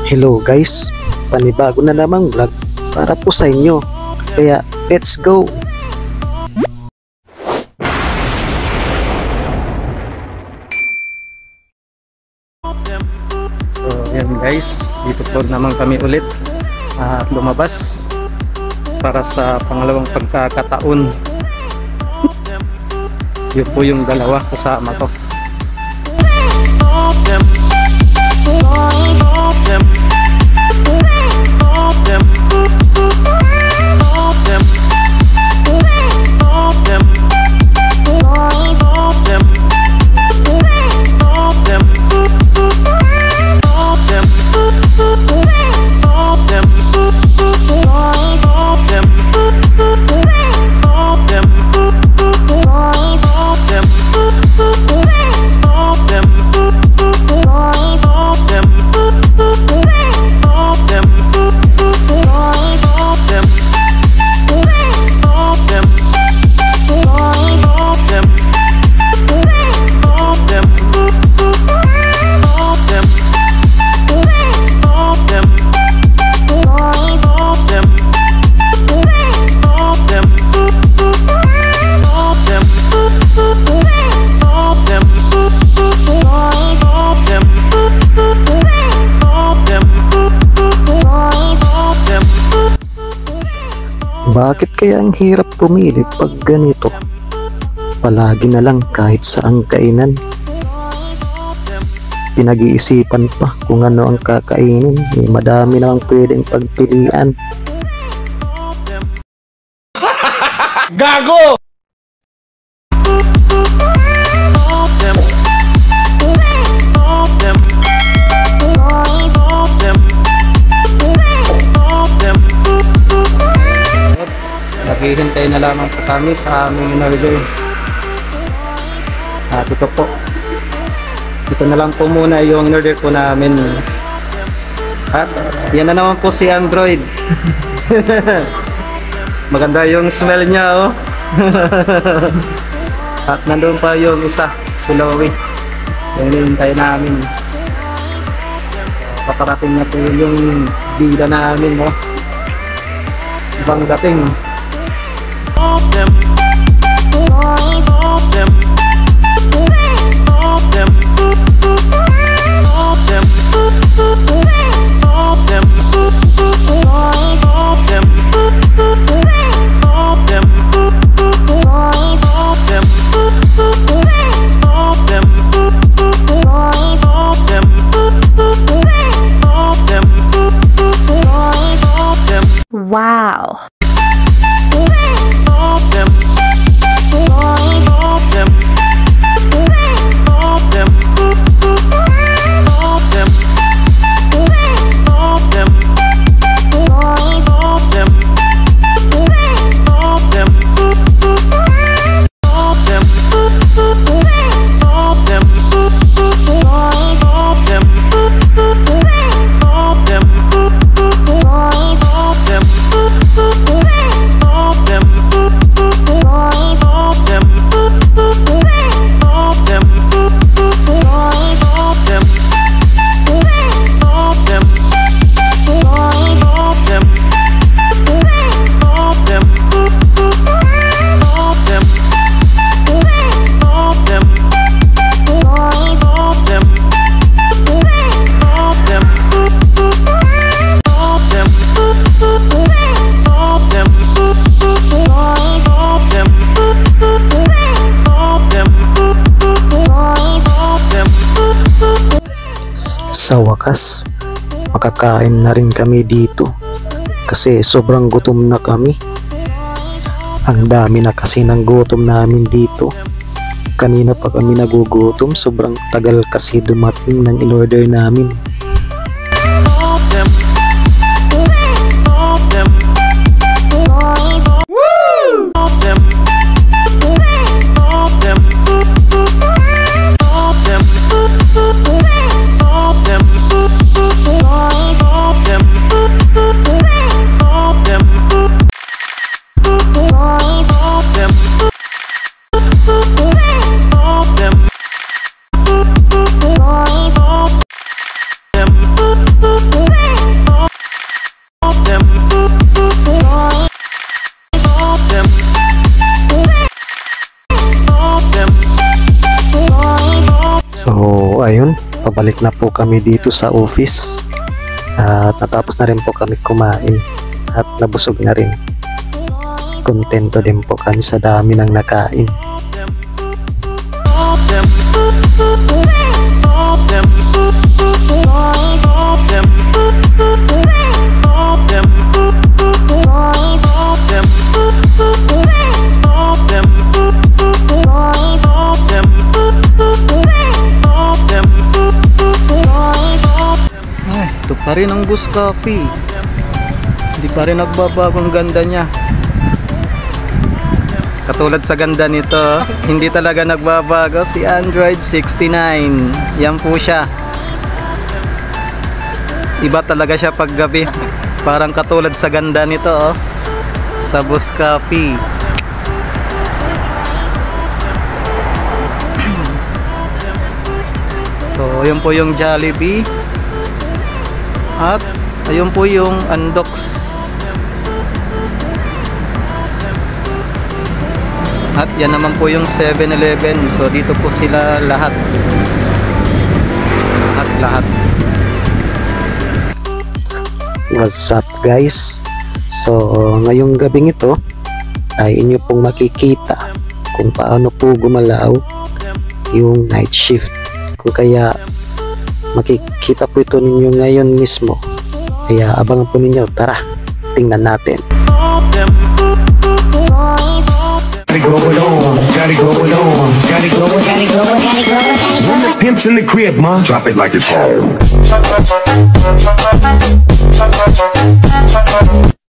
Hello guys, panibago na namang vlog para po sa inyo. Kaya let's go! So yan guys, dito po naman kami ulit at lumabas para sa pangalawang pagkakataon. Yun po yung dalawa kasama ko. Bakit kaya ang hirap pumili pag ganito? Palagi na lang kahit saang kainan. Pinag-iisipan pa kung ano ang kakainin. Madami namang pwedeng pagpilian. Gago! Naghihintay na lamang po kami sa aming in-order. At ito po, ito na lang po muna yung in-order po namin. At yan na naman po si Android. Maganda yung smell niya, oh. At nandun pa yung isa, si Lowy. Yung hinihintay namin. Paparating na po yung bida namin, oh. Ibang dating. Wow. Sa wakas, makakain na rin kami dito kasi sobrang gutom na kami. Ang dami na kasi ng gutom namin dito. Kanina pa kami nagugutom, sobrang tagal kasi dumating ng in-order namin. pabalik na po kami dito sa office at natapos na rin po kami kumain at nabusog na rin. Kontento din po kami sa dami ng nakain. Ito pa rin ang Bus Coffee. Hindi pa rin nagbabago ang ganda niya. Katulad sa ganda nito, hindi talaga nagbabago si Android 69. Yan po siya. Iba talaga siya paggabi. Parang katulad sa ganda nito, oh, sa Bus Coffee. So, yun po yung Jollibee. At ayun po yung Andox. At yan naman po yung 7-Eleven. So dito po sila lahat. Lahat. What's up guys? So ngayong gabing ito ay inyo pong makikita kung paano po gumalaw yung night shift. Kung kaya makikita po ito ninyo ngayon mismo. Kaya abangan po ninyo. Tara, tingnan natin. When the pimp's in the crib, ma, drop it like it's hot.